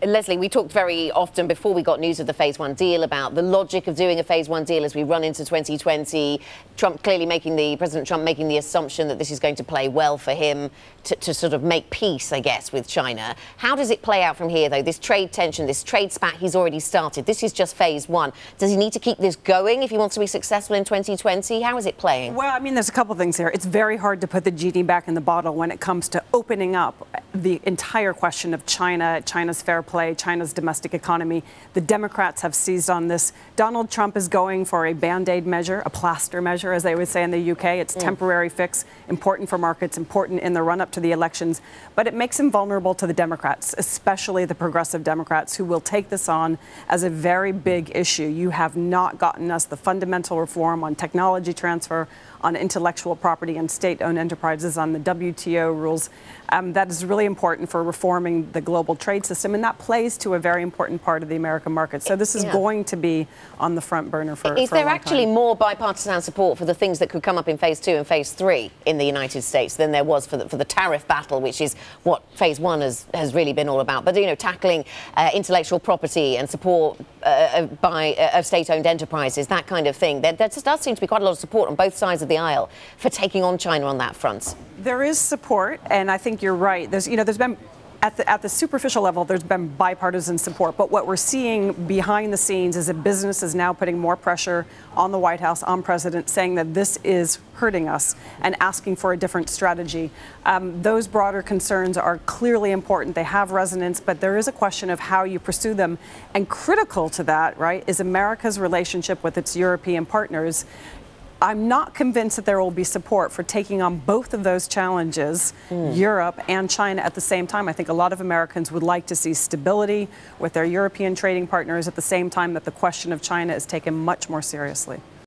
Leslie, we talked very often before we got news of the Phase 1 deal about the logic of doing a Phase 1 deal as we run into 2020. President Trump making the assumption that this is going to play well for him to sort of make peace, I guess, with China. How does it play out from here, though? This trade tension, this trade spat he's already started. This is just Phase 1. Does he need to keep this going if he wants to be successful in 2020? How is it playing? Well, I mean, there's a couple of things here. It's very hard to put the genie back in the bottle when it comes to opening up the entire question of China, China's fair play, China's domestic economy. The Democrats have seized on this. Donald Trump is going for a Band-Aid measure, a plaster measure, as they would say in the UK. It's temporary fix, important for markets, important in the run-up to the elections. But it makes him vulnerable to the Democrats, especially the progressive Democrats, who will take this on as a very big issue. You have not gotten us the fundamental reform on technology transfer, on intellectual property and state-owned enterprises, on the WTO rules. That is really important for reforming the global trade system, and that plays to a very important part of the American market. So this is going to be on the front burner for Is there actually more bipartisan support for the things that could come up in Phase 2 and Phase 3 in the United States than there was for the tariff battle, which is what Phase 1 has really been all about? But, you know, tackling intellectual property and support of state-owned enterprises, that kind of thing. There does seem to be quite a lot of support on both sides of the aisle for taking on China on that front. There is support, and I think you're right. There's been at the superficial level, there's been bipartisan support. But what we're seeing behind the scenes is that business is now putting more pressure on the White House, on President, saying that this is hurting us and asking for a different strategy. Those broader concerns are clearly important. They have resonance, but there is a question of how you pursue them. And critical to that, right, is America's relationship with its European partners. I'm not convinced that there will be support for taking on both of those challenges, Europe and China, at the same time. I think a lot of Americans would like to see stability with their European trading partners at the same time that the question of China is taken much more seriously.